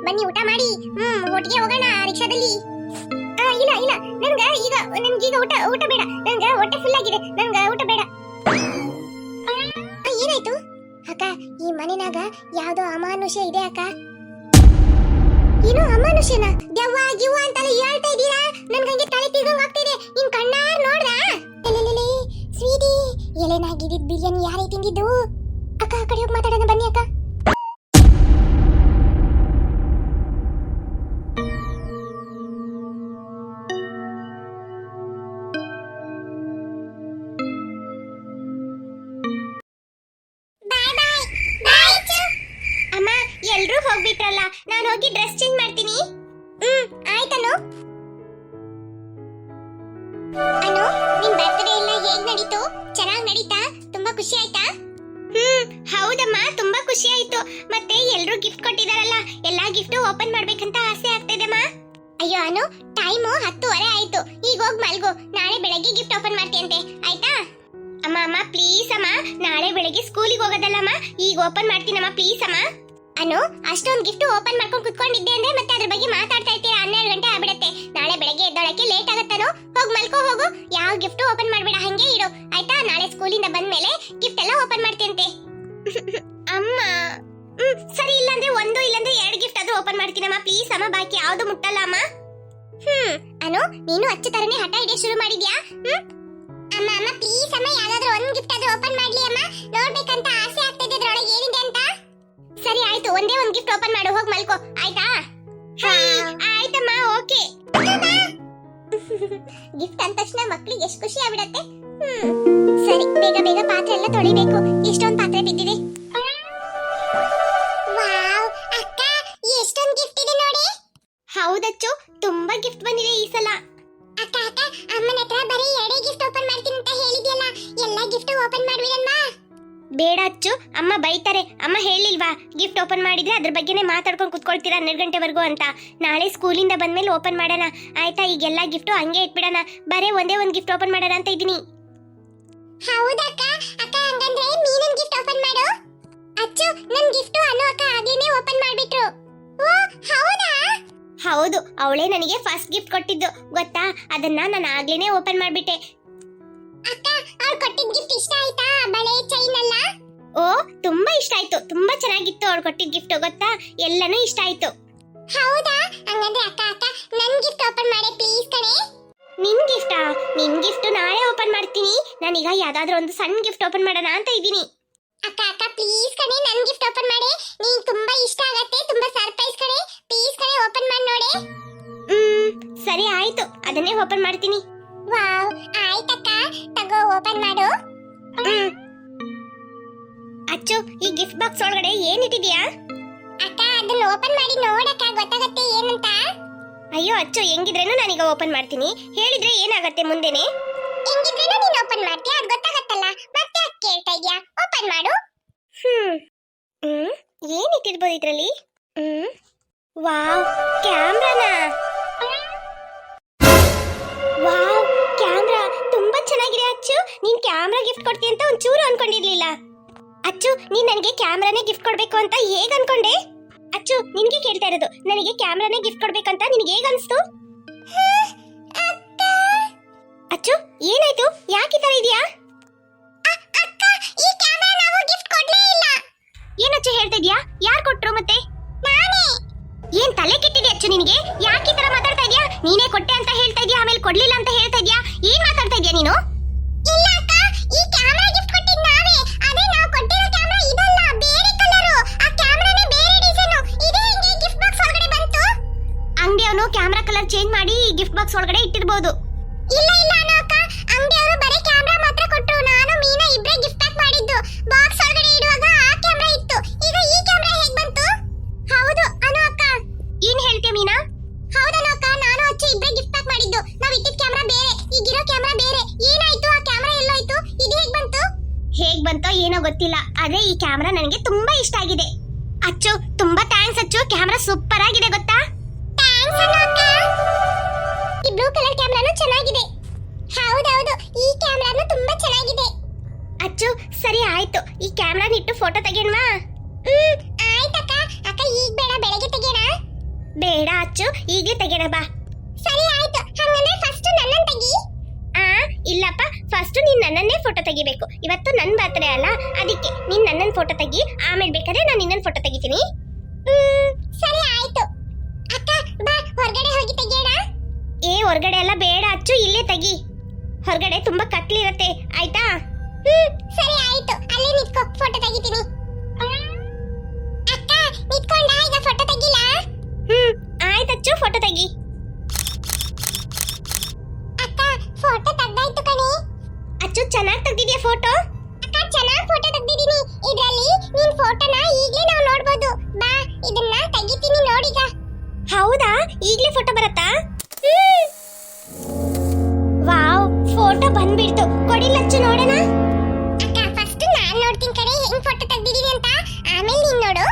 ಬನ್ನಿ ಊಟ ಮಾಡಿ ಒಟ್ಟಿಗೆ ಹೋಗೋಣ ರಿಕ್ಷಾದಲ್ಲಿ. ಇಲ್ಲ ಇಲ್ಲ ನನ್ಗೀಗ ಊಟ ಬೇಡ. ನನ್ಗ ಹೊಟ್ಟೆ ಫುಲ್ ಆಗಿದೆ. ನನ್ಗ ಊಟ ಬೇಡ. ಏನಾಯ್ತು ಅಕ್ಕ? ಈ ಮನೆನಾಗ ಯಾವ್ದೋ ಅಮಾನುಷ ಇದೆ ಅಕ್ಕ. ಏನು ಅಮಾನುಷನ? ದೆವ್ವ ಗಿವ್ವ ಅಂತೆಲ್ಲ ಹೇಳ್ತಾ ಇದೀರಾ? ನನ್ಗಂಗೆ ತಲೆ ತಿರ್ಗಂಗ್ ಆಗ್ತಿದೆ. ನಿನ್ ಕಣ್ಣಾರ್ ನೋಡ್ರಾ? ಸ್ವೀಟಿ ಎಲೆನಾಗಿದ್ದಿದ್ ಬಿರಿಯಾನಿ ಯಾರೇ ತಿಂದಿದ್ದು? ಅಕ್ಕ ಆ ಕಡೆ ಹೋಗಿ ಮಾತಾಡೋಣ ಬನ್ನಿ ಅಕ್ಕ. ಅಮ್ಮ ಎಲ್ರೂ ಹೋಗ್ಬಿಟ್ರಲ್ಲ, ನಾನು ಹೋಗಿ ಡ್ರೆಸ್ ಚೇಂಜ್ ಮಾಡ್ತೀನಿ. ಆಯ್ತನು. ಅನು, ನಿನ್ ಬರ್ತ್ಡೇ ಎಲ್ಲ ಹೇಗ್ ನಡೀತು? ಚೆನ್ನಾಗ್ ನಡೀತಾ? ತುಂಬಾ ಖುಷಿ ಆಯ್ತಾ? ಹೌದಮ್ಮ, ತುಂಬಾ ಖುಷಿ ಆಯ್ತು. ಮತ್ತೆ ಎಲ್ರೂ ಗಿಫ್ಟ್ ಕೊಟ್ಟಿದಾರಲ್ಲ, ಎಲ್ಲಾ ಗಿಫ್ಟ್ ಓಪನ್ ಮಾಡ್ಬೇಕಂತ ಆಸೆ ಆಗ್ತಿದೆಮ್ಮ. ಅಯ್ಯೋ ಅನು, ಟೈಮು 10:30 ಆಯ್ತು. ಈಗ ಹೋಗ್ ಮಲ್ಗು. ನಾಳೆ ಬೆಳಗ್ಗೆ ಗಿಫ್ಟ್ ಓಪನ್ ಮಾಡ್ತೀಯಂತೆ, ಆಯ್ತಾ? ಅಮ್ಮ ಪ್ಲೀಸ್ ಅಮ್ಮ, ನಾಳೆ ಬೆಳಗ್ಗೆ ಸ್ಕೂಲಿಗೆ ಹೋಗೋದಲ್ಲಮ್ಮ, ಈಗ ಓಪನ್ ಮಾಡ್ತೀನಮ್ಮ ಪ್ಲೀಸ್ ಅಮ್ಮ. ಅನು, ಅಷ್ಟೊಂದು ಗಿಫ್ಟ್ ಓಪನ್ ಮಾಡ್ಕೊಂಡು ಕುತ್ಕೊಂಡಿದ್ದೆ ಅಂದ್ರೆ ಮತ್ತೆ ಅದ್ರ ಬಗ್ಗೆ ಮಾತಾಡ್ತಾ ಇರ್ತೀರಾ. 12 ಗಂಟೆ ಆಗ್ಬಿಡತ್ತೆ. ನಾಳೆ ಬೆಳಗ್ಗೆ ಎದ್ದೊಳಕ್ಕೆ ಲೇಟ್ ಆಗತ್ತನು. ಹೋಗ್ ಮಲ್ಕೋ ಹೋಗು. ಯಾವ ಗಿಫ್ಟ್ ಓಪನ್ ಮಾಡ್ಬೇಡ, ಹಂಗೆ ಇಡು ಆಯ್ತಾ? ನಾಳೆ ಸ್ಕೂಲಿಂದ ಬಂದ್ಮೇಲೆ ಗಿಫ್ಟ್ ಎಲ್ಲ ಓಪನ್ ಮಾಡ್ತೀಯಂತೆ. ಅಮ್ಮ ಸರಿ, ಇಲ್ಲಾಂದ್ರೆ 1 ಇಲ್ಲಾಂದ್ರೆ 2 ಗಿಫ್ಟ್ ಆದ್ರೂ ಓಪನ್ ಮಾಡ್ತೀನಮ್ಮ ಪ್ಲೀಸ್ ಅಮ್ಮ. ಬಾಕಿ ಯಾವ್ದು ಮುಟ್ಟಲ್ಲ ಅಮ್ಮ. ಅನು, ನೀನು ಅಚ್ಚ ತರನೇ ಹಠ ಹಿಡಿಯ ಶುರು ಮಾಡಿದ್ಯಾ? ಅಮ್ಮ ಪ್ಲೀಸ್ ಅಮ್ಮ, ಯಾವ್ದಾದ್ರು 1 ಗಿಫ್ಟ್ ಆದ್ರೂ ಓಪನ್ ಮಾಡ್ಲಿ ಅಮ್ಮ. ನೋಡ್ಬೇಕಂತ ಆಸೆ ಆಗ್ತಿದೆ ಅದ್ರೊಳಗೆ ಏನಿದೆ ಅಂತ. ಸರಿ ಆಯ್ತು, ಒಂದೇ 1 ಗಿಫ್ಟ್ ಓಪನ್ ಮಾಡು. ಹೋಗ್ ಮಲ್ಕೋ ಆಯ್ತಾ? ಆಯ್ತಮ್ಮ, ಓಕೆ. ಗಿಫ್ಟ್ ಅಂದ ತಕ್ಷಣ ಮಕ್ಳಿಗೆ ಎಷ್ಟು ಖುಷಿ ಆಗ್ಬಿಡತ್ತೆ. ಸರಿ, ಬೇಗ ಬೇಗ ಪಾತ್ರೆ ಎಲ್ಲ ತೊಳಿಬೇಕು. ಎಷ್ಟೊಂದು ಪಾತ್ರೆ ಬಿದ್ದಿದೆ. ವಾವ್ ಅಕ್ಕ, ಎಷ್ಟೊಂದು ಗಿಫ್ಟ್ ಇದೆ ನೋಡಿ. ಹೌದಚ್ಚು, ತುಂಬಾ ಗಿಫ್ಟ್ ಬಂದಿದೆ ಈ ಸಲ. ಅಕ್ಕ ಅಮ್ಮನ ಹತ್ರ ಬರೀ 2 ಗಿಫ್ಟ್ ಓಪನ್ ಮಾಡ್ತೀನಿ ಅಂತ ಹೇಳಿದ್ಯಲ್ಲ, ಎಲ್ಲಾ ಗಿಫ್ಟ್ ಓಪನ್ ಮಾಡ್ಬಿಡಣ್ವಾ? ಬೇಡ ಅಚ್ಚು, ಅಮ್ಮ ಬೈತಾರೆ. ಅಮ್ಮ ಹೇಳಿಲ್ವಾ ಗಿಫ್ಟ್ ಓಪನ್ ಮಾಡಿದ್ರೆ ಅದ್ರ ಬಗ್ಗೆನೇ ಮಾತಾಡ್ಕೊಂಡು ಕುತ್ಕೊಳ್ತೀರಾ 12 ಗಂಟೆವರೆಗೂ ಅಂತ. ನಾಳೆ ಸ್ಕೂಲಿಂದ ಬಂದ್ಮೇಲೆ ಓಪನ್ ಮಾಡೋಣ ಆಯ್ತಾ? ಈಗೆಲ್ಲ ಗಿಫ್ಟ್ ಹಂಗೆ ಇಟ್ಬಿಡೋಣ. ಬರೇ ಒಂದೇ 1 ಗಿಫ್ಟ್ ಓಪನ್ ಮಾಡೋಣ ಅಂತ ಇದೀನಿ. ಹೌದಕ್ಕ. ಅಕ್ಕ ಹಂಗಂದ್ರೆ ನೀನನ್ ಗಿಫ್ಟ್ ಓಪನ್ ಮಾಡು. ಅಚ್ಚು, ನನ್ ಗಿಫ್ಟ್ ಅನು ಅಕ್ಕ ಆಗ್ಲೇನೆ ಓಪನ್ ಮಾಡ್ಬಿಟ್ರು. ಓ ಹೌದಾ? ಹೌದು, ಅವಳೇ ನನಗೆ ಫಸ್ಟ್ ಗಿಫ್ಟ್ ಕೊಟ್ಟಿದ್ದು ಗೊತ್ತಾ? ಅದನ್ನ ನಾನು ಆಗ್ಲೇನೆ ಓಪನ್ ಮಾಡ್ಬಿಟ್ಟೆ. ಅಕ್ಕ, ಅವ್ರು ಕೊಟ್ಟಿದ್ದ ಗಿಫ್ಟ್ ಇಷ್ಟ ಆಯ್ತಾ? ಬಳೆ ಚೈನ್ ಎಲ್ಲ? ಓ ತುಂಬಾ ಇಷ್ಟ ಆಯ್ತು. ತುಂಬಾ ಚೆನ್ನಾಗಿತ್ತು ಅವ್ರು ಕೊಟ್ಟಿದ್ದ ಗಿಫ್ಟ್ ಗೊತ್ತಾ? ಎಲ್ಲಾನು ಇಷ್ಟ ಆಯ್ತು. ಹೌದಾ? ಹಂಗಂದ್ರೆ ಅಕ್ಕ ನನ್ ಗಿಫ್ಟ್ ಓಪನ್ ಮಾಡಿ ಪ್ಲೀಸ್ ಕಣೆ. ನಿನ್ ಗಿಫ್ಟಾ? ನಿನ್ ಗಿಫ್ಟ್ ನಾಳೆ ಓಪನ್ ಮಾಡ್ತೀನಿ. ನಾನೀಗ ಯಾವ್ದಾದ್ರು ಒಂದು ಸಣ್ಣ ಗಿಫ್ಟ್ ಓಪನ್ ಮಾಡೋಣ ಅಂತ ಇದೀನಿ. ಅಕ್ಕ ಪ್ಲೀಸ್ ಕಣೆ, ನನ್ ಗಿಫ್ಟ್ ಓಪನ್ ಮಾಡಿ. ನೀನ್ ತುಂಬಾ ಇಷ್ಟ ಆಗತ್ತೆ, ತುಂಬಾ ಸರ್ಪ್ರೈಸ್ ಕಣೆ. ಪ್ಲೀಸ್ ಕಣೆ, ಓಪನ್ ಮಾಡಿ ನೋಡಿ. ಸರಿ ಆಯ್ತು, ಅದನ್ನೇ ಓಪನ್ ಮಾಡ್ತೀನಿ. ವಾವ್, ಆಯ್ತಕ್ಕ, ತಗೋ ಓಪನ್ ಮಾಡು. ಅಚ್ಚು, ಈ ಗಿಫ್ಟ್ ಬಾಕ್ಸ್ ಒಳಗಡೆ ಏನಿಟ್ಟಿದ್ಯಾ? ಅಕ್ಕ, ಅದನ್ನ ಓಪನ್ ಮಾಡಿ ನೋಡಕ್ಕ, ಗೊತ್ತಾಗತ್ತೆ ಏನಂತ. ಅಯ್ಯೋ ಅಚ್ಚು, ಹೆಂಗಿದ್ರೇನು ನಾನೀಗ ಓಪನ್ ಮಾಡ್ತೀನಿ. ಹೇಳಿದ್ರೆ ಏನಾಗತ್ತೆ ಮುಂದೆನೆ? ಹೆಂಗಿದ್ರೇನು ನೀನು ಓಪನ್ ಮಾಡ್ತೀಯ, ಅದು ಗೊತ್ತಾಗತ್ತಲ್ಲ. ಮತ್ತೆ ಯಾಕೆ ಕೇಳ್ತಾ ಇದ್ಯಾ? ಓಪನ್ ಮಾಡು. ಏನಿಟ್ಟಿರ್ಬೋದು ಇದ್ರಲ್ಲಿ? ವಾವ್, ಕ್ಯಾಮ್ರಾನಾ? ವಾವ್, ಕ್ಯಾಮ್ರಾ ತುಂಬಾ ಚೆನ್ನಾಗಿದೆ ಅಚ್ಚು. ನೀನ್ ಕ್ಯಾಮ್ರಾ ಗಿಫ್ಟ್ ಕೊಡ್ತೀಯ ಅಂತ ಒಂಚೂರು ಅನ್ಕೊಂಡಿರ್ಲಿಲ್ಲ. ಅಚ್ಚು, ನೀನ್ ನನಗೆ ಕ್ಯಾಮ್ರಾನೇ ಗಿಫ್ಟ್ ಕೊಡ್ಬೇಕು ಅಂತ ಹೇಗ್ ಅನ್ಕೊಂಡೆ? ಅಚ್ಚು, ನಿನಗೆ ಕೇಳ್ತಾ ಇರೋದು, ನನಗೆ ಕ್ಯಾಮ್ರಾನೇ ಗಿಫ್ಟ್ ಕೊಡ್ಬೇಕಂತ ನಿನಗೆ ಹೇಗ್ ಅನ್ಸ್ತು? ಅಚ್ಚು, ಏನಾಯ್ತು? ಯಾಕೆ ಈ ತರ ಇದೆಯಾ? ಏನಚ್ಚು ಹೇಳ್ತಾ ಇದೀಯಾ? ಯಾರು ಕೊಟ್ರು ಮತ್ತೆ? ಏನ್ ತಲೆ ಕೆಟ್ಟಿದೆ ಅಚ್ಚು ನಿನಗೆ? ಯಾಕೆ ಈ ತರ ಮಾತಾಡ್ತಾ ಇದೀಯಾ? ನೀನೇ ಕೊಟ್ಟೆ ಅಂತ ಹೇಳ್ತಾ ಇದೀಯಾ, ಆಮೇಲೆ ಕೊಡ್ಲಿಲ್ಲ ಅಂತ ಹೇಳ್ತಾ ಇದೀಯಾ. ಏನ್ ಮಾತಾಡ್ತಾ ಇದೀಯಾ ನೀನು? ಇಲ್ಲ ಅಕ್ಕ, ಈ ಕ್ಯಾಮೆರಾ ಗಿಫ್ಟ್ ಕೊಟ್ಟಿದ್ದು ನಾವೇ. ಅದೇ ನಾವು ಕೊಟ್ಟಿರೋ ಕ್ಯಾಮೆರಾ ಇದಲ್ಲ, ಬೇರೆ ಕಲರ್. ಆ ಕ್ಯಾಮೆರಾನೇ ಬೇರೆ ಡಿಸೈನ್. ಇದೇ ಹೆಂಗೆ ಗಿಫ್ಟ್ ಬಾಕ್ಸ್ ಒಳಗಡೆ ಬಂತು? ಅಂಗಡಿಯವನು ಕ್ಯಾಮೆರಾ ಕಲರ್ ಚೇಂಜ್ ಮಾಡಿ ಗಿಫ್ಟ್ ಬಾಕ್ಸ್ ಒಳಗಡೆ ಇಟ್ಟಿರಬಹುದು. ಇಲ್ಲ ಅನು ಅಕ್ಕ, ಅಂಗಡಿಯವರು ಬರೀ ಕ್ಯಾಮೆರಾ ಮಾತ್ರ ಕೊಟ್ಟರು. ನಾನು ಮೀನಾ ಇಬ್ರೇ ಗಿಫ್ಟ್ ಪ್ಯಾಕ್ ಮಾಡಿದ್ದು. ಬಾಕ್ಸ್ ಒಳಗಡೆ ಇಡುವಾಗ ಆ ಕ್ಯಾಮೆರಾ ಇತ್ತು. ಈಗ ಈ ಕ್ಯಾಮೆರಾ ಹೇಗೆ ಬಂತು? ಹೌದು ಅನು ಅಕ್ಕ. ಏನ್ ಹೇಳ್ತೀಯ ಮೀನಾ? ಹೌದನು ಅಕ್ಕ, ನಾನು ಅಚ್ಚು ಇಬ್ರೇ ಗಿಫ್ಟ್ ಪ್ಯಾಕ್ ಮಾಡಿದ್ದು. ನಾವ್ ಇಟ್ಟಿದ್ದ ಕ್ಯಾಮೆರಾ ಬೇರೆ, ಈಗಿರೋ ಕ್ಯಾಮೆರಾ ಬೇರೆ. ಏನಾಯ್ತು? ಆ ಕ್ಯಾಮೆರಾ ಎಲ್ಲೋಯ್ತು? ಇದು ಹೇಗ್ ಬಂತು? ಹೇಗ್ ಬಂತೋ ಏನೋ ಗೊತ್ತಿಲ್ಲ, ಆದ್ರೆ ಈ ಕ್ಯಾಮೆರಾ ನನಗೆ ತುಂಬಾ ಇಷ್ಟ ಆಗಿದೆ. ಅಚ್ಚು ತುಂಬಾ ಥ್ಯಾಂಕ್ಸ್ ಅಚ್ಚು, ಕ್ಯಾಮ್ರಾ ಸೂಪರ್ ಆಗಿದೆ ಗೊತ್ತಾ? ಥ್ಯಾಂಕ್ಸ್ ಅಕ್ಕ. ಈ ಬ್ಲೂ ಕಲರ್ ಕ್ಯಾಮ್ರಾನು ಚೆನ್ನಾಗಿದೆ. ಹೌದೌದು, ಈ ಕ್ಯಾಮ್ರಾನು ತುಂಬಾ ಚೆನ್ನಾಗಿದೆ. ಅಚ್ಚು ಸರಿ ಆಯ್ತು, ಈ ಕ್ಯಾಮ್ರಾನ ಇಟ್ಟು ಫೋಟೋ ತೆಗೆಯೋಣವಾ? ಆಯ್ತಕ್ಕ. ಅಕ್ಕ ಈಗ ಬೇಡ, ಬೆಳಗ್ಗೆ ತೆಗೆಯೋಣ? ಬೇಡ ಅಚ್ಚು, ಈಗಲೇ ತೆಗೆಯೋಣ ಬಾ. ಸರಿ ಆಯ್ತು, ಹಂಗಂದ್ರೆ ಫಸ್ಟ್ ನನ್ನನ್ನ ತೆಗಿ. ಇಲ್ಲಪ್ಪ, ಫಸ್ಟ್ ನೀನ್ ನನ್ನನ್ನೇ ಫೋಟೋ ತೆಗಿಬೇಕು. ಇವತ್ತು ನನ್ನ ಬರ್ತ್ಡೇ ಅಲ್ಲ, ಅದಕ್ಕೆ ನೀನ್ ನನ್ನನ್ನ ಫೋಟೋ ತೆಗಿ, ಆಮೇಲೆ ಬೇಕಾದ್ರೆ ನಾನು ನಿನ್ನನ್ನ ಫೋಟೋ ತೆಗಿತೀನಿ. ಸರಿ ಆಯ್ತು. ಅಕ್ಕ ಬಾ, ಹೊರಗಡೆ ಹೋಗಿ ತೆಗಿಯೋಣ? ಹೊರಗಡೆ ಎಲ್ಲ ಬೇಡ ಅಚ್ಚು, ಇಲ್ಲೇ ತೆಗಿ. ಹೊರಗಡೆ ತುಂಬಾ ಕತ್ಲಿರತ್ತೆ, ಆಯ್ತಾ? ಸರಿ ಆಯ್ತು, ಅಲ್ಲೇ ನಿಂತ್ಕೋ, ಫೋಟೋ ತೆಗಿತೀನಿ. ಅಕ್ಕ ನಿಂತ್ಕೊಂಡ, ಈಗ ಫೋಟೋ ತೆಗಿಲ್ಲ? ಆಯ್ತಚ್ಚು, ಫೋಟೋ ತೆಗಿ. ಅಕ್ಕ ಫೋಟೋ ತೆಗ್ದಾಯ್ತು ಕಣೆ. ಅಚ್ಚು ಚೆನ್ನಾಗಿ ತೆಗ್ದಿದ್ಯಾ ಫೋಟೋ? ಅಕ್ಕ ಚೆನ್ನಾಗಿ ಫೋಟೋ ತೆಗ್ದಿದ್ದೀನಿ. ಇದರಲ್ಲಿ ನಿನ್ ಫೋಟೋನ ಈಗಲೇ ನಾವು ನೋಡಬಹುದು. ಬಾ, ಇದನ್ನ ತೆಗಿತೀನಿ ನೋಡೀಗ. ಹೌದಾ, ಈಗಲೇ ಫೋಟೋ ಬರುತ್ತಾ? ವಾವ್, ಫೋಟೋ ಬಂದ್ಬಿಡ್ತು. ಕೊಡಿಲಚ್ಚು ನೋಡೋಣ. ಅಕ್ಕ ಫಸ್ಟ್ ನಾನು ನೋಡ್ತೀನಿ ಕಡೆ ಹೆಂಗ್ ಫೋಟೋ ತೆಗ್ದಿದೀನಿ ಅಂತ, ಆಮೇಲೆ ನೀನ್ ನೋಡು.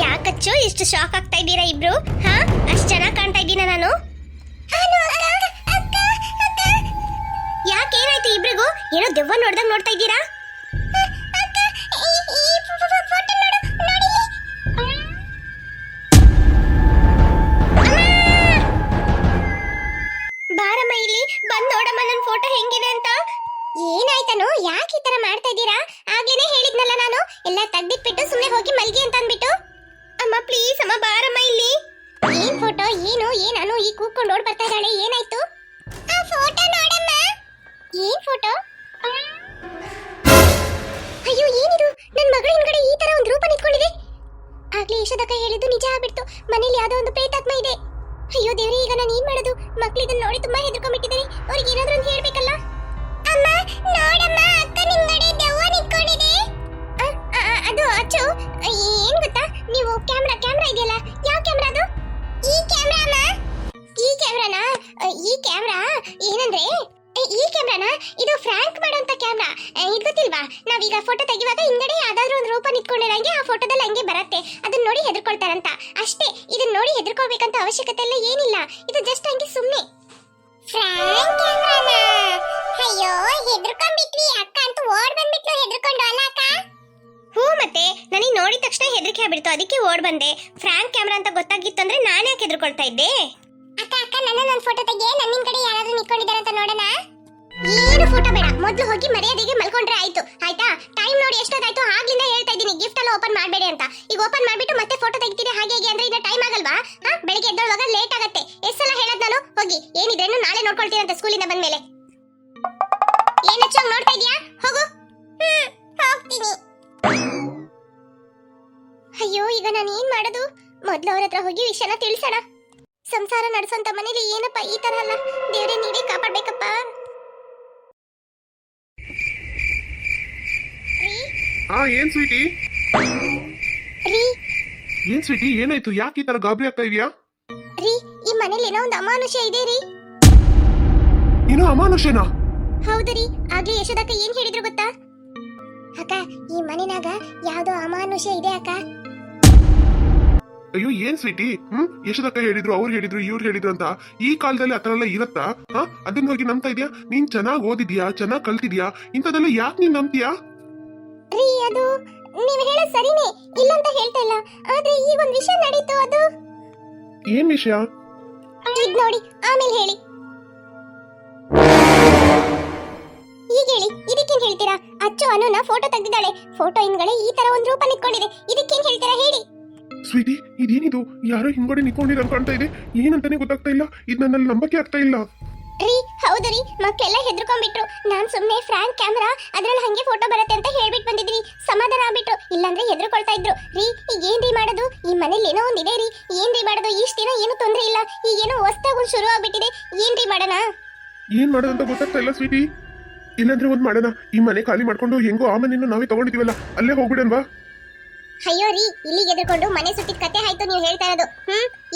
ಯಾಕಚ್ಚು ಇಷ್ಟು ಶಾಕ್ ಆಗ್ತಾ ಇದ್ದೀರಾ ಇಬ್ರು? ಅಷ್ಟು ಚೆನ್ನಾಗಿ ಕಾಣ್ತಾ ಇದ್ದೀನ ನಾನು? ಯಾಕೇನಾಯ್ತು ಇಬ್ರಿಗೂ? ಏನೋ ದೆವ್ವ ನೋಡ್ದಂಗ್ ನೋಡ್ತಾ ಇದ್ದೀರಾ? ಬಾರಮ್ಮ ಇಲ್ಲಿ ಬಂದ್ ನೋಡಮ್ಮ ನನ್ನ ಫೋಟೋ ಹೆಂಗಿದೆ ಅಂತ. ಏನಾಯ್ತನು? ಯಾಕೆ ಈ ತರ ಮಾಡ್ತಾ ಇದ್ದೀರಾ? ಆಗ್ಲೇನೆ ಹೇಳಿದ್ನಲ್ಲ ನಾನು, ಎಲ್ಲ ತೆಗ್ದಿಟ್ಬಿಟ್ಟು ಸುಮ್ಮನೆ ಹೋಗಿ ಮಲ್ಗಿ ಅಂತ ಅಂದ್ಬಿಟ್ಟು. ಅಮ್ಮ ಪ್ಲೀಸ್ ಅಮ್ಮ, ಬಾರಮ್ಮ ಇಲ್ಲಿ. ಏನ್ ಫೋಟೋ? ಏನಾನು ಈ ಕೂತ್ಕೊಂಡು ನೋಡ್ ಬರ್ತಾ ಇದ್ದಾಳೆ, ಏನಾಯ್ತು? ಆ ಫೋಟೋ ನೋಡಮ್ಮ. ಏನ್ ಫೋಟೋ? ಅಯ್ಯೋ ಏನಿದು? ನನ್ನ ಮಗಳ ಹಿಂದ್ಗಡೆ ಈ ತರ ಒಂದು ರೂಪ ನಿಂತ್ಕೊಂಡಿದೆ. ಆಗ್ಲೇ ಯಶೋದಕ್ಕ ಹೇಳಿದ್ದು ನಿಜ ಆಗ್ಬಿಡ್ತು, ಮನೇಲಿ ಯಾವ್ದೋ ಒಂದು ಪ್ರೇತಾತ್ಮ ಇದೆ. ಅಯ್ಯೋ ದೇವ್ರಿ, ಈಗ ನಾನು ಏನ್ ಮಾಡೋದು? ಮಕ್ಳು ಇದನ್ನ ನೋಡಿ ತುಂಬಾ ಹೆದರ್ಕೊಂಡ್ಬಿಟ್ಟಿದ್ದಾರೆ, ಅವ್ರಿಗೆ ಏನಾದ್ರೂ ಒಂದು ಹೇಳ್ಬೇಕಲ್ಲ. ಅಮ್ಮ ನೋಡಮ್ಮ, ಅಕ್ಕ ನಿಂಗಡೆ ದೆವ್ವ ನಿಂತ್ಕೊಂಡಿದೆ. ಅದು ಅಚ್ಚು, ಏನ್ ಗೊತ್ತಾ, ನೀವು ಕ್ಯಾಮ್ರಾ ಇದೆಯಲ್ಲ, ಯಾವ ಕ್ಯಾಮ್ರಾ ಅದು? ಈ ಕ್ಯಾಮ್ರಾನ? ಈ ಕ್ಯಾಮ್ರಾನಾ? ಈ ಕ್ಯಾಮ್ರಾ ಏನಂದ್ರೆ, ಈ ಕ್ಯಾಮ್ರಾನ ಇದು ಫ್ರಾಂಕ್ ಮಾಡೋಂತ ಕ್ಯಾಮ್ರಾ. ಇದು ಗೊತ್ತಿಲ್ವಾ? ನಾವೀಗ ಫೋಟೋ ತೆಗಿವಾಗ ಹಿಂಗಡೆ ಯಾವ್ದಾದ್ರು ಒಂದು ರೂಪ ನಿಂತ್ಕೊಂಡಿರಂಗೆ ಆ ಫೋಟೋದಲ್ಲಿ ಹಂಗೆ ಬರುತ್ತೆ, ಅದನ್ನ ನೋಡಿ ಹೆದರ್ಕೊಳ್ತಾರಂತ ಅಷ್ಟೇ. ಇದನ್ನ ನೋಡಿ ಹೆದರ್ಕೋಬೇಕಂತ ಅವಶ್ಯಕತೆ ಎಲ್ಲ ಏನಿಲ್ಲ, ಇದು ಜಸ್ಟ್ ಹಂಗೆ ಸುಮ್ಮನೆ. ಫ್ರಾಂಕ್ ಕ್ಯಾಮ್ರಾನ? ಅಯ್ಯೋ ಹೆದರ್ಕೊಂಡ್ಬಿಟ್ವಿ, ಅಕ್ಕ ಅಂತೂ ಓಡ್ ಬಂದ್ಬಿಟ್ಲು ಹೆದರ್ಕೊಂಡು. ಅಲ್ಲ ಅಕ್ಕ? ಮತ್ತೆ ನನಗೆ ನೋಡಿದ ತಕ್ಷಣ ಹೆದರಿಕೆ ಆಗ್ಬಿಡ್ತು, ಅದಕ್ಕೆ ಓಡ್ ಬಂದೆ. ಫ್ರಾಂಕ್ ಕ್ಯಾಮ್ರಾ ಅಂತ ಗೊತ್ತಾಗಿತ್ತು ಅಂದ್ರೆ ನಾನು ಯಾಕೆ ಹೆದರ್ಕೊಳ್ತಾ ಇದ್ದೆ? ಅಕ್ಕ ನನ್ನ ಫೋಟೋ ತೆಗಿಯೇ, ನನ್ನ ಕಡೆ ಯಾರಾದ್ರೂ ನಿಂತ್ಕೊಂಡಿದ್ದಾರೆ ಅಂತ ನೋಡೋಣ. ಏನು ಫೋಟೋ ಬೇಡ, ಮೊದಲು ಹೋಗಿ ಮರ್ಯಾದೆಗೆ ಮಲ್ಕೊಂಡ್ರೆ ಆಯ್ತು, ಆಯ್ತಾ? ಟೈಮ್ ನೋಡಿ ಎಷ್ಟೊತ್ತಾಯ್ತು, ಆಗ್ಲಿಂದ ಹೇಳ್ತಾ ಇದ್ದೀನಿ ಗಿಫ್ಟ್ ಎಲ್ಲ ಓಪನ್ ಮಾಡಬೇಡಿ ಅಂತ. ಈಗ ಓಪನ್ ಮಾಡ್ಬಿಟ್ಟು ಮತ್ತೆ ಫೋಟೋ ತೆಗಿತೀರಿ ಹಾಗೆ ಹೇಗೆ ಅಂದ್ರೆ ಇನ್ನ ಟೈಮ್ ಆಗಲ್ವಾ? ಬೆಳಿಗ್ಗೆ ಎದ್ದೊಳವಾಗ ಲೇಟ್ ಆಗತ್ತೆ. ಎಷ್ಟು ಸಲ ಹೇಳದ್ ನಾನು? ಹೋಗಿ, ಏನಿದ್ರೆ ನಾಳೆ ನೋಡ್ಕೊಳ್ತೀನಿ ಅಂತ ಸ್ಕೂಲಿಂದ ಬಂದ್ಮೇಲೆ. ಏನಚ್ಚು ನೋಡ್ತಾ ಇದೀಯಾ? ಹೋಗು. ಹೋಗ್ತೀನಿ. ಅಯ್ಯೋ ಈಗ ನಾನು ಏನ್ ಮಾಡೋದು? ಮೊದ್ಲು ಅವ್ರ ಹತ್ರ ಹೋಗಿ ವಿಷಯನ ತಿಳಿಸೋಣ. ಸಂಸಾರ ನಡೆಸೋಂತ ಮನೇಲಿ ಏನಪ್ಪ ಈ ತರ ಅಲ್ಲ, ದೇವ್ರೆ ನೀವೇ ಕಾಪಾಡ್ಬೇಕಪ್ಪ. ಏನ್ ಸ್ವೀಟಿ? ರೀ ಏನ್ ಸ್ವೀಟಿ, ಏನಾಯ್ತು? ಯಾಕೆ ಈ ತರ ಗಾಬರಿ ಆಗ್ತಾ ಇದೀಯಾ? ರೀ, ಈ ಮನೇಲಿ ಏನೋ ಒಂದು ಅಮಾನುಷ್ಯ ಇದೆ ರೀ. ಏನೋ ಅಮಾನುಷ್ಯನಾ? ಹೌದು ರೀ, ಆಗ್ಲೇ ಯಶೋದಕ್ಕ ಏನ್ ಹೇಳಿದ್ರು ಗೊತ್ತಾ? ಅಕ್ಕ ಈ ಮನೆನಾಗ ಯಾವ್ದೋ ಅಮಾನುಷ್ಯ ಇದೆ ಅಕ್ಕ. ಅಯ್ಯೋ ಏನ್ ಸ್ವೀಟಿ, ಯಶೋದಕ್ಕ ಹೇಳಿದ್ರು, ಅವ್ರು ಹೇಳಿದ್ರು, ಇವ್ರು ಹೇಳಿದ್ರು ಅಂತ ಈ ಕಾಲದಲ್ಲಿ ಆತರ ಎಲ್ಲ ಇರತ್ತಾ? ಅದನ್ನ ಹೋಗಿ ನಂಬ್ತಾ ಇದೀಯಾ? ನೀನ್ ಚೆನ್ನಾಗ್ ಓದಿದ್ಯಾ, ಚೆನ್ನಾಗ್ ಕಲ್ತಿದ್ಯಾ, ಇಂಥದೆಲ್ಲ ಯಾಕೆ ನೀನ್ ನಂಬ್ತೀಯಾ? ರೀ ಅದು ನೀವ್ ಹೇಳೋದ್ ಸರಿನೇ, ಇಲ್ಲ ಅಂತ ಹೇಳ್ತಾ ಇಲ್ಲ, ಆದ್ರೆ ಈಗ ಒಂದ್ ವಿಷಯ ನಡೀತು. ಅದು ಏನ್ ವಿಷಯ? ಇದ್ ನೋಡಿ, ಆಮೇಲೆ ಹೇಳಿ. ಈಗ ಹೇಳಿ, ಇದಕ್ಕೇನ್ ಹೇಳ್ತೀರಾ? ಅಚ್ಚು ಅನುನ ಫೋಟೋ ತೆಗ್ದಿದ್ದಾಳೆ, ಫೋಟೋ ಹಿಂದ್ಗಡೆ ಈ ತರ ಒಂದ್ ರೂಪ ನಿಂತ್ಕೊಂಡಿದೆ, ಇದಕ್ಕೇನ್ ಹೇಳ್ತೀರಾ ಹೇಳಿ? ಸ್ವೀಟಿ, ಇದೇನಿದು? ಯಾರೋ ಹಿಂಗಡೆ ನಿಂತ್ಕೊಂಡಿರ ಕಾಣ್ತಾ ಇದೆ, ಏನಂತಾನೆ ಗೊತ್ತಾಗ್ತಾ ಇಲ್ಲ. ಇದ್ ನನ್ನಲ್ಲಿ ನಂಬಕ್ಕೆ ಆಗ್ತಾ ಇಲ್ಲ. ರೀ ಹೌದು ರೀ, ಮಕ್ಳೆಲ್ಲ ಹೆದರ್ಕೊಂಡ್ಬಿಟ್ರು. ನಾನ್ ಸುಮ್ನೆ ಫ್ರಾಂಕ್ ಕ್ಯಾಮ್ರಾ ಅದ್ರಲ್ಲಿ ಹಂಗೆ ಫೋಟೋ ಬರುತ್ತೆ ಅಂತ ಹೇಳ್ಬಿಟ್ಟು ಬಂದಿದ್ರಿ, ಸಮಾಧಾನ ಆಗ್ಬಿಟ್ರು. ಇಲ್ಲಾಂದ್ರೆ ಹೆದರ್ಕೊಳ್ತಾ ಇದ್ರು. ರೀ ಈಗ ಏನ್ರಿ ಮಾಡೋದು? ಈ ಮನೇಲಿ ಏನೋ ಒಂದಿದೆ ರೀ, ಏನ್ರಿ ಮಾಡೋದು? ಇಷ್ಟ ದಿನ ಏನು ತೊಂದ್ರೆ ಇಲ್ಲ, ಈಗೇನೋ ಹೊಸ್ದಾಗಿ ಶುರು ಆಗ್ಬಿಟ್ಟಿದೆ, ಏನ್ರಿ ಮಾಡೋಣ? ಏನ್ ಮಾಡೋದಂತ ಗೊತ್ತಾಗ್ತಾ ಇಲ್ಲ ಸ್ವೀಟಿ. ಇಲ್ಲಾಂದ್ರೆ ಒಂದ್ ಮಾಡೋಣ, ಈ ಮನೆ ಖಾಲಿ ಮಾಡ್ಕೊಂಡು ಹೆಂಗೋ ಆ ಮನೆಯನ್ನು ನಾವೇ ತಗೊಂಡಿದೀವಲ್ಲ, ಅಲ್ಲೇ ಹೋಗ್ಬಿಡನ್ವಾ? ಅಯ್ಯೋ ರೀ, ಇಲ್ಲಿಗೆ ಎದ್ಕೊಂಡು ಮನೆ ಸುತ್ತಿದ ಕತೆ ಆಯ್ತು ನೀವು ಹೇಳ್ತಾ ಇರೋದು.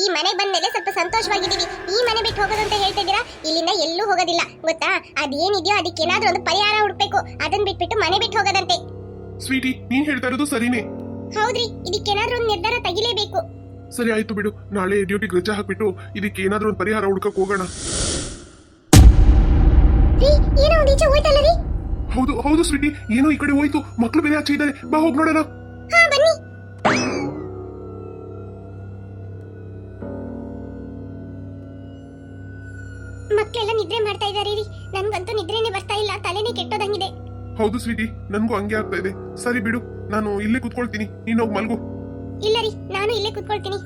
ಈ ಮನೆಗೆ ಬಂದ್ಮೇಲೆ ಸ್ವಲ್ಪ ಸಂತೋಷವಾಗಿದ್ದೀವಿ, ಈ ಮನೆ ಬಿಟ್ಟು ಹೋಗೋದು ಅಂತ ಹೇಳ್ತಾ ಇದ್ದೀರಾ. ಇಲ್ಲಿಂದ ಎಲ್ಲೂ ಹೋಗೋದಿಲ್ಲ ಗೊತ್ತಾ? ಅದೇನಿದೆಯೋ ಅದಕ್ಕೇನಾದ್ರೂ ಒಂದು ಪರಿಹಾರ ಹುಡ್ಬೇಕು, ಅದನ್ನ ಬಿಟ್ಬಿಟ್ಟು ಮನೆ ಬಿಟ್ಟು ಹೋಗೋದಂತೆ. ಸ್ವೀಟಿ ನೀನ್ ಹೇಳ್ತಾ ಇರೋದು ಸರಿನೇ. ಹೌದ್ರಿ, ಇದಕ್ಕೇನಾದ್ರೂ ಒಂದು ನಿರ್ಧಾರ ತೆಗಿಲೇಬೇಕು. ಸರಿ ಆಯ್ತು ಬಿಡು, ನಾಳೆ ಡ್ಯೂಟಿಗೆ ರಜಾ ಹಾಕ್ಬಿಟ್ಟು ಇದಕ್ಕೆ ಏನಾದ್ರೂ ಒಂದು ಪರಿಹಾರ ಹುಡ್ಕಕ್ ಹೋಗೋಣ. ರೀ, ಏನೋ ಒಂದು ಈಚೆ ಹೋಯ್ತಲ್ಲ ರೀ. ಹೌದು ಹೌದು ಸ್ವೀಟಿ, ಏನೋ ಈ ಕಡೆ ಹೋಯ್ತು. ಮಕ್ಳು ಬೇರೆ ಆಚೆ ಇದ್ದಾರೆ, ಬಾ ಹೋಗ್ ನೋಡೋಣ. ಹಾ ಬನ್ನಿ. ಮಕ್ಕಳೆಲ್ಲ ನಿದ್ರೆ ಮಾಡ್ತಾ ಇದ್ದಾರೆ ರೀ. ನನ್ಗಂತೂ ನಿದ್ರೆನೇ ಬರ್ತಾ ಇಲ್ಲ, ತಲೆನೇ ಕೆಟ್ಟೋದಂಗಿದೆ. ಹೌದು ಸ್ವೀಟಿ, ನನ್ಗೂ ಹಂಗೆ ಆಗ್ತಾ ಇದೆ. ಸರಿ ಬಿಡು, ನಾನು ಇಲ್ಲೇ ಕುತ್ಕೊಳ್ತೀನಿ, ನೀನ್ ಹೋಗ್ ಮಲ್ಗು. ಇಲ್ಲ ರೀ, ನಾನು ಇಲ್ಲೇ ಕುತ್ಕೊಳ್ತೀನಿ.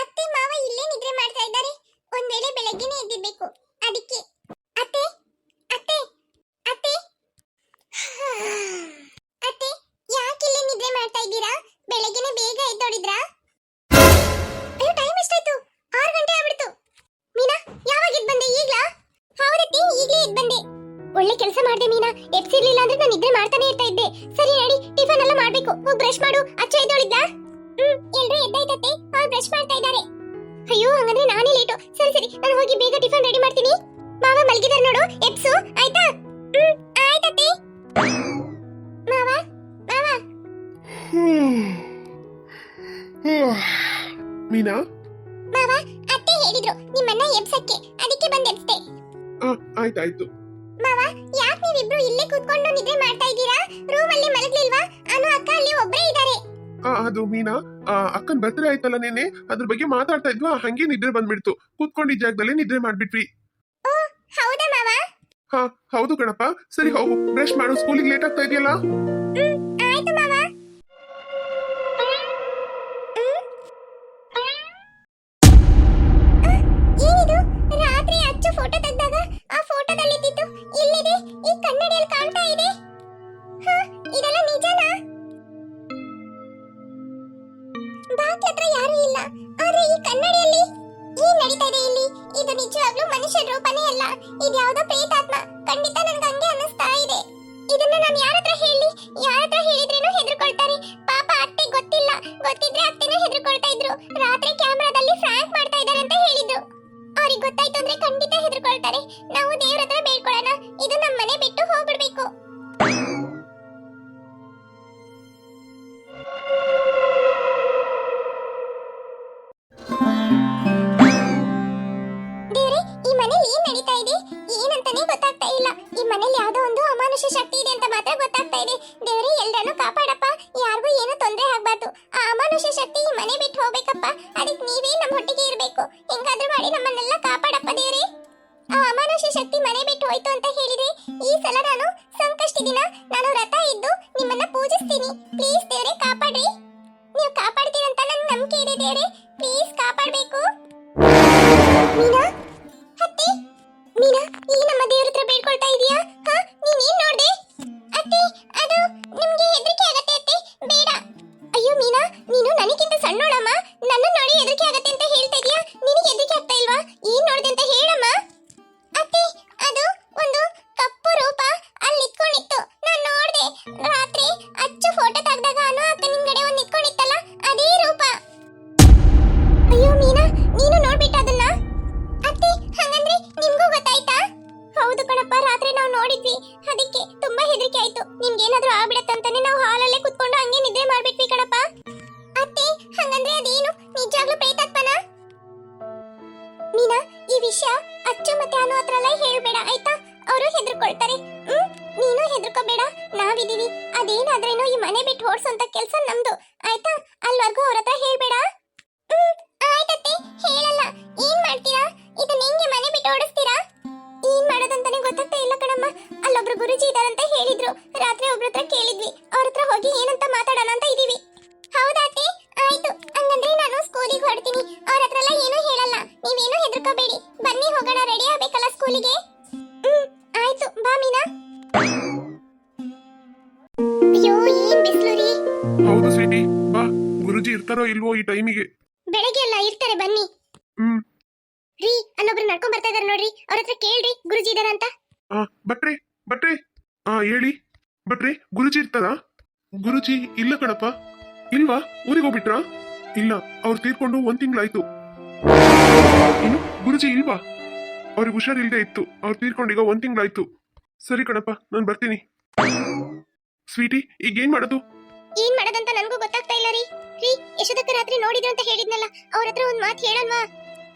ಅತ್ತೆ ಮಾವ ಇಲ್ಲೇ ನಿದ್ರೆ ಮಾಡ್ತಾ ಇದ್ದಾರೆ. ಒಂದ್ ವೇಳೆ ಬೆಳಗ್ಗೆನೇ ಎದ್ದಿರ್ಬೇಕು ಅದಕ್ಕೆ. ಅತ್ತೆ ಅತ್ತೆ ಅತ್ತೆ ಅತ್ತೆ, ಯಾಕೆ ಇಲ್ಲೇ ನಿದ್ರೆ ಮಾಡ್ತಾ ಇದ್ದೀರಾ? ಬೆಳಗ್ಗೆನೇ ಬೇಗ ಎದ್ದೋಡಿದ್ರಾ? ಅಯ್ಯೋ, ಟೈಮ್ ಎಷ್ಟಾಯ್ತು? 6 ಗಂಟೆ ಆಗ್ಬಿಡ್ತು. ಮೀನಾ, ಯಾವಾಗ ಎದ್ದು ಬಂದೆ? ಈಗ್ಲಾ? ಹೌದತ್ತೆ, ಈಗ್ಲೇ ಎದ್ದು ಬಂದೆ. ಒಳ್ಳೆ ಕೆಲಸ ಮಾಡ್ದೆ ಮೀನಾ, ಎಬ್ಸಿರ್ಲಿಲ್ಲ ಅಂದ್ರೆ ನಾನು ನಿದ್ರೆ ಮಾಡ್ತಾನೆ ಇರ್ತಾ ಇದ್ದೆ. ಸರಿ ನಡಿ, ಟಿಫನ್ ಎಲ್ಲ ಮಾಡ್ಬೇಕು. ಹೋಗಿ ಬ್ರಷ್ ಮಾಡು. ಅಚ್ಚ ಎದ್ದೋಳಿದ್ಲಾ? ಎಲ್ರೂ ಎದ್ದಾಯ್ತತ್ತೆ, ಅವ್ರು ಬ್ರಷ್ ಮಾಡ್ತಾ ಇದ್ದಾರೆ. ಅಯ್ಯೋ, ಹಂಗಂದ್ರೆ ನಾನೇ ಲೇಟು. ಸರಿ ಸರಿ, ನಾನು ಹೋಗಿ ಬೇಗ ಟಿಫನ್ ರೆಡಿ ಮಾಡ್ತೀನಿ. ಮಾವ ಮಲಗಿದಾರೆ ನೋಡು, ಎಬ್ಸು ಆಯ್ತಾ? ಆಯ್ತತ್ತೆ. ಮಾವ ಮಾವ. ಮೀನಾ, ಮಾವ, ಅತ್ತೆ ಹೇಳಿದ್ರು ನಿಮ್ಮನ್ನ ಎಬ್ಸಕ್ಕೆ, ಅದಕ್ಕೆ ಬಂದು ಎಬ್ಸ್ದೆ. ಆಯ್ತಾಯ್ತು. ಮಾವ, ಯಾಕೆ ನೀವಿಬ್ರು ಇಲ್ಲೇ ಕೂತ್ಕೊಂಡು ನಿದ್ರೆ ಮಾಡ್ತಾ ಇದ್ದೀರಾ? ರೂಮ್ ಅಲ್ಲಿ ಮಲಗ್ಲಿಲ್ವಾ? ಅನು ಅಕ್ಕ ಅಲ್ಲಿ ಒಬ್ಬರೇ ಇದ್ದಾರೆ. ಅದು ಮೀನಾ, ಅಕ್ಕನ್ ಬರ್ತ್ಡೇ ಆಯ್ತಲ್ಲ ನೆನೆ, ಅದ್ರ ಬಗ್ಗೆ ಮಾತಾಡ್ತಾ ಇದ್ವಾ, ಹಂಗೆ ನಿದ್ರೆ ಬಂದ್ಬಿಡ್ತು. ಕೂತ್ಕೊಂಡಿದ್ದ ಜಾಗದಲ್ಲೇ ನಿದ್ರೆ ಮಾಡ್ಬಿಟ್ವಿ. ಓ, ಹೌದಾ ಮಾವ? ಹಾ ಹೌದು ಕಣಪ್ಪ. ಸರಿ ಹೋಗು, ಬ್ರಷ್ ಮಾಡು, ಸ್ಕೂಲಿಗೆ ಲೇಟ್ ಆಗ್ತಾ ಇದೆಯಲ್ಲ. ಆಯ್ತು ಮಾವ. ಏನಿದು? ರಾತ್ರಿ ಅಚ್ಚು ಫೋಟೋ ತೆಗೆದಾಗ ಆ ಫೋಟೋದಲ್ಲಿ ಇದ್ದಿದ್ದು ಇಲ್ಲಿದೆ, ಈ ಕನ್ನಡಿಯಲ್ಲಿ ಕಾಣ್ತಾ ಇದೆ. ಇದೆಲ್ಲ ನಿಜನಾ? ಬಾಕಿ ಹತ್ರ ಯಾರು ಇಲ್ಲ, ಆದ್ರೆ ಈ ಕನ್ನಡಿಯಲ್ಲಿ ಏನ್ ನಡೀತಾ ಇದೆ ಇಲ್ಲಿ? ಇದು ನಿಜವಾಗ್ಲೂ ಮನುಷ್ಯ ರೂಪನೇ ಅಲ್ಲ, ಇದ್ಯಾವುದೋ ಪ್ರೇತಾತ್ಮ. ಖಂಡಿತ ನನ್ಗೆ ಹಂಗೆ ಅನ್ನಿಸ್ತಾ ಇದೆ. ಇದನ್ನ ನಾನು ಯಾರ ಹತ್ರ ಹೇಳಿ? ಯಾರ ಹತ್ರ ಹೇಳಿದ್ರೇನು ಹೆದರ್ಕೊಳ್ತಾರೆ. ಪಾಪ ಅತ್ತೆ ಗೊತ್ತಿಲ್ಲ, ಗೊತ್ತಿದ್ರೆ ಅತ್ತೆನೂ ಹೆದರ್ಕೊಳ್ತಾ ಇದ್ರು. ರಾತ್ರಿ ಕ್ಯಾಮ್ರಾದಲ್ಲಿ ಫ್ರಾಂಕ್ ಮಾಡ್ತಾ ಇದ್ದಾರೆ ಅಂತ ಹೇಳಿದ್ರು. ಅವ್ರಿಗೆ ಗೊತ್ತಾಯ್ತು ಅಂದ್ರೆ ಖಂಡಿತ ಹೆದರ್ಕೊಳ್ತಾರೆ. ನಾವು ದೇವ್ರ ಹತ್ರ ಬೇಡ್ಕೊಳ್ಳೋಣ, ಇದು ನಮ್ಮ ಮನೆ ಬಿಟ್ಟು ಹೋಗ್ಬಿಡ್ಬೇಕು. ದೇವ್ರೆ, ಈ ಮನೇಲಿ ಏನ್ ನಡೀತಾ ಇದೆ ಏನಂತಾನೆ ಗೊತ್ತಾಗ್ತಾ ಇಲ್ಲ. ಈ ಮನೇಲಿ ಯಾವ್ದೋ ಒಂದು ಅಮಾನುಷ ಶಕ್ತಿ ಇದೆ ಅಂತ ಮಾತ್ರ ಗೊತ್ತಾಗ್ತಾ ಇದೆ. ದೇವ್ರೆ, ಎಲ್ಲರನ್ನೂ ಕಾಪಾಡಪ್ಪ, ಯಾರಿಗೂ ಏನು ತೊಂದರೆ ಆಗ್ಬಾರ್ದು. ಆ ಅಮಾನುಷ ಶಕ್ತಿ ಈ ಮನೆ ಬಿಟ್ಟು ಹೋಗ್ಬೇಕಪ್ಪ, ಅದಕ್ಕೆ ನೀವೇ ನಮ್ಮ ಹೊಟ್ಟಿಗೆ ಇರ್ಬೇಕು. ಹೆಂಗಾದ್ರೂ ಮಾಡಿ ನಮ್ಮನ್ನೆಲ್ಲ ಕಾಪಾಡಪ್ಪ ದೇವ್ರೆ. ಆ ಅಮಾನುಷ ಶಕ್ತಿ ಮನೆ ಬಿಟ್ಟು ಹೋಯ್ತು ಅಂತ ಹೇಳಿದ್ರೆ ಈ ಸಲ ನಾನು ಸಂಕಷ್ಟಿ ದಿನ ನಾನು ವ್ರತ ಇದ್ದು ನಿಮ್ಮನ್ನ ಪೂಜಿಸ್ತೀನಿ. ಪ್ಲೀಸ್ ದೇವ್ರೆ, ಕಾಪಾಡ್ರಿ. ನೀವು ಕಾಪಾಡ್ತೀರಂತ ನನ್ ನಂಬಿಕೆ ಇದೆ ದೇವ್ರೆ, ಪ್ಲೀಸ್ ಕಾಪಾಡ್ಬೇಕು. ಮೀನಾ, ಅತ್ತೆ, ಮೀನಾ, ಈ ನಮ್ಮ ದೇವ್ರ ಹತ್ರ ಬೇಡ್ಕೊಳ್ತಾ ಇದೀಯಾ? ನೀನೇನ್ ನೋಡ್ದೆ? ಅತ್ತೆ, ಅದು ನಿಮ್ಗೆ ಹೆದರಿಕೆ ಆಗತ್ತೆ ಅತ್ತೆ, ಬೇಡ. ಅಯ್ಯೋ ಮೀನಾ, ನೀನು ನನಗಿಂತ ಸಣ್ಣೋಳಮ್ಮ, ನನ್ನ ನೋಡಿ ಹೆದರಿಕೆ ಆಗತ್ತೆ ಅಂತ ಹೇಳ್ತಾ ಇದೀಯಾ? ನಿನಗೆ ಹೆದರಿಕೆ ಆಗ್ತಾ ಇಲ್ವಾ? ಏನ್ ನೋಡ್ದೆ ಅಂತ ಹೇಳಮ್ಮ. ಅತ್ತೆ, ಅದು ಒಂದು ಕಪ್ಪು ರೂಪ ಅಲ್ಲಿ ನಿಂತ್ಕೊಂಡಿತ್ತು, ನಾನು ನೋಡ್ದೆ. ರಾತ್ರಿ ಅಚ್ಚು ಫೋಟೋ ತೆಗೆದಾಗ ಅನು ಅಕ್ಕ ನಿಮ್ಗಡೆ ಒಂದು ನಿಂತ್ಕೊಂಡಿತ್ತಲ್ಲ, ಅದೇ ರೂಪ. ಅಯ್ಯೋ ಮೀನಾ, ನೀನು ನೋಡ್ಬಿಟ್ಟ ಅದನ್ನ? ಅತ್ತೆ, ಹಾಗಂದ್ರೆ ನಿಮ್ಗೂ ಗೊತ್ತಾಯ್ತಾ? ಹೌದು ಕಣಪ್ಪ, ರಾತ್ರಿ ನಾವು ನೋಡಿದ್ವಿ, ಅದಕ್ಕೆ ತುಂಬಾ ಹೆದರಿಕೆ ಆಯ್ತು. ನಿಮ್ಗೇನಾದ್ರೂ ಆಗ್ಬಿಡತ್ತಂತಾನೆ ನಾವು ಹಾಲಲ್ಲೇ ಕುತ್ಕೊಂಡು ಹಂಗೆ ನಿದ್ರೆ ಮಾಡ್ಬಿಟ್ವಿ ಕಣಪ್ಪ. ಅತ್ತೆ, ಹಾಗಂದ್ರೆ ಅದೇನು ನಿಜವಾಗ್ಲೂ ಪ್ರೇತಾತ್ಮನಾ? ವಿಷಯ ಅಚ್ಚು ಮತ್ತೆ ಅನು ಹತ್ರ ಎಲ್ಲ ಹೇಳ್ಬೇಡ ಆಯ್ತಾ, ಅವರು ಹೆದರ್ಕೊಳ್ತಾರೆ. ನೀನು ಹೆದರ್ಕೋಬೇಡ, ನಾವಿದೀವಿ. ಅದೇನಾದ್ರೇನು ಈ ಮನೆ ಬಿಟ್ಟು ಓಡಿಸೋಂತ ಕೆಲಸ ನಮ್ದು ಆಯ್ತಾ, ಅಲ್ವರ್ಗೂ ಅವ್ರ ಹತ್ರ ಹೇಳ್ಬೇಡ. ಆಯ್ತತ್ತೆ, ಹೇಳಲ್ಲ. ಏನ್ ಮಾಡ್ತೀರಾ? ಇದನ್ನ ಹೆಂಗೆ ಮನೆ ಬಿಟ್ಟು ಓಡಿಸ್ತೀರಾ? ಏನ್ ಮಾಡೋದಂತಾನೆ ಗೊತ್ತಾಗ್ತಾ ಇಲ್ಲ ಕಣಮ್ಮ. ಅಲ್ಲೊಬ್ರು ಗುರುಜಿ ಇದಾರಂತ ಹೇಳಿದ್ರು, ರಾತ್ರಿ ಒಬ್ರ ಹತ್ರ ಕೇಳಿದ್ವಿ. ಅವ್ರ ಹತ್ರ ಹೋಗಿ ಏನಂತ ಮಾತಾಡೋಣ ಅಂತ ಇದೀವಿ. ಹೌದಾ ಅತ್ತೆ? ಆಯ್ತು, ಹಂಗಂದ್ರೆ ನಾನು ಸ್ಕೂಲಿಗೆ ಹೊರಡ್ತೀನಿ. ಅವ್ರ ಹತ್ರ ಎಲ್ಲ ಏನೂ ಹೇಳಲ್ಲ, ನೀವೇನು ಹೆದರ್ಕೋಬೇಡಿ. ಬನ್ನಿ ಹೋಗೋಣ, ರೆಡಿ ಆಗ್ಬೇಕಲ್ಲ ಸ್ಕೂಲಿಗೆ. ಆಯ್ತು, ಬಾ ಮೀನಾ. ಅಯ್ಯೋ, ಏನ್ ಬಿಸಿಲು ರೀ. ಹೌದು ಸ್ವೀಟಿ, ಬಾ. ಗುರುಜಿ ಇರ್ತಾರೋ ಇಲ್ವೋ ಈ ಟೈಮಿಗೆ? ಬೆಳಗ್ಗೆ ಎಲ್ಲ ಇರ್ತಾರೆ, ಬನ್ನಿ. ರೀ, ಅಲ್ಲೊಬ್ರು ನಡ್ಕೊಂಡ್ ಬರ್ತಾ ಇದಾರೆ ನೋಡ್ರಿ, ಅವ್ರ ಹತ್ರ ಕೇಳ್ರಿ ಗುರುಜಿ ಇದಾರ ಅಂತ. ಬಟ್ರೆ ಬಟ್ರೆ, ಹೇಳಿ ಬಟ್ರೆ, ಗುರುಜಿ ಇರ್ತಾರಾ? ಗುರುಜಿ ಇಲ್ಲ ಕಣಪ್ಪ. ಇಲ್ವಾ? ಊರಿಗೆ ಹೋಗ್ಬಿಟ್ರಾ? ಇಲ್ಲ, ಅವ್ರು ತೀರ್ಕೊಂಡು 1 ತಿಂಗಳಾಯ್ತು. ಏನು, ಗುರುಜಿ ಇಲ್ವಾ? ಅವ್ರಿಗೆ ಹುಷಾರಿಲ್ದೇ ಇತ್ತು, ಅವ್ರು ತೀರ್ಕೊಂಡು ಈಗ 1 ತಿಂಗಳಾಯ್ತು. ಸರಿ ಕಣಪ್ಪ, ನಾನು ಬರ್ತೀನಿ. ಸ್ವೀಟಿ, ಈಗ ಏನ್ ಮಾಡೋದು? ಏನ್ ಮಾಡೋದಂತ ನನಗೂ ಗೊತ್ತಾಗ್ತಾ ಇಲ್ಲ ರೀ. ರೀ, ಯಶೋದಕ್ಕ ರಾತ್ರಿ ನೋಡಿದ್ರು ಅಂತ ಹೇಳಿದ್ನಲ್ಲ, ಅವ್ರ ಹತ್ರ ಒಂದ್ ಮಾತು ಹೇಳಲ್ವಾ?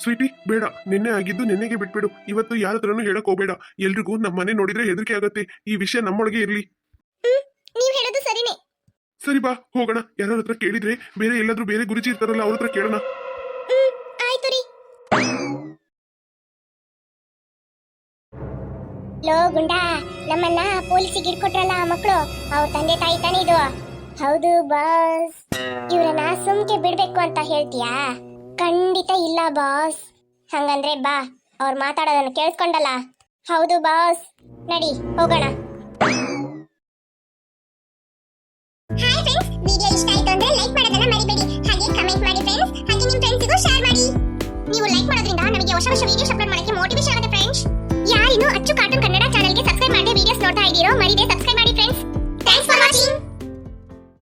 ಸ್ವೀಟಿ, ಬೇಡ. ನಿನ್ನೆ ಆಗಿದ್ದು ನಿನ್ನೆಗೆ ಬಿಟ್ಬಿಡು. ಇವತ್ತು ಯಾರ ಹತ್ರನೂ ಹೇಳಕ್ ಹೋಗ್ಬೇಡ. ಎಲ್ರಿಗೂ ನಮ್ಮ ಮನೆ ನೋಡಿದ್ರೆ ಹೆದರಿಕೆ ಆಗತ್ತೆ. ಈ ವಿಷಯ ನಮ್ಮೊಳಗೆ ಇರ್ಲಿ. ನೀವ್ ಹೇಳೋದು ಸರಿನೇ. ಸರಿ, ಬಾ ಹೋಗೋಣ. ಯಾರ ಹತ್ರ ಕೇಳಿದ್ರೆ ಬೇರೆ ಎಲ್ಲಾದ್ರೂ ಬೇರೆ ಗುರುಜಿ ಇರ್ತಾರಲ್ಲ, ಅವ್ರ ಹತ್ರ ಕೇಳೋಣ. ಆಯ್ತು ರೀ. ಲೋ ಗುಂಡಾ, ನಮ್ಮನ್ನ ಪೊಲೀಸಿಗೆ ಇಟ್ಕೊಟ್ರಲ್ಲ ಆ ಮಕ್ಕಳು, ಅವ್ರ ತಂದೆ ತಾಯಿ ತಾನೇ ಇದು? ಹೌದು ಬಾಸ್. ಇವ್ರನ್ನ ಸುಮ್ಕೆ ಬಿಡ್ಬೇಕು ಅಂತ ಹೇಳ್ತೀಯಾ? ಖಂಡಿತ ಇಲ್ಲ ಬಾಸ್. ಹಂಗಂದ್ರೆ ಬಾ, ಅವ್ರು ಮಾತಾಡೋದನ್ನ ಕೇಳಿಸ್ಕೊಂಡಲ್ಲ. ಹೌದು ಬಾಸ್, ನಡಿ ಹೋಗೋಣ. ಹಾಯ್ ಫ್ರೆಂಡ್ಸ್, ವಿಡಿಯೋ ಇಷ್ಟ ಆಯ್ತು ಅಂದ್ರೆ ಲೈಕ್ ಮಾಡೋದನ್ನ ಮರಿಬೇಡಿ. ಹಾಗೆ ಕಮೆಂಟ್ ಮಾಡಿ ಫ್ರೆಂಡ್ಸ್, ಹಾಗೆ ನಿಮ್ಮ ಫ್ರೆಂಡ್ಸ್ಗೂ ಶೇರ್ ಮಾಡಿ. ನೀವು ಲೈಕ್ ಮಾಡೋದ್ರಿಂದ ನಮಗೆ ಹೊಸ ಹೊಸ ವಿಡಿಯೋಸ್ ಅಪ್ಲೋಡ್ ಮಾಡಕ್ಕೆ ಮೋಟಿವೇಶನ್ ಆಗುತ್ತೆ ಫ್ರೆಂಡ್ಸ್. ಯಾರಿನ್ನೂ ಅಚ್ಚು ಕಾರ್ಟೂನ್ ಕನ್ನಡ ಚಾನೆಲ್ಗೆ ಸಬ್ಸ್ಕ್ರೈಬ್ ಮಾಡಿ ವಿಡಿಯೋಸ್ ನೋಡ್ತಾ ಇದ್ದೀರೋ ಮರಿದೆ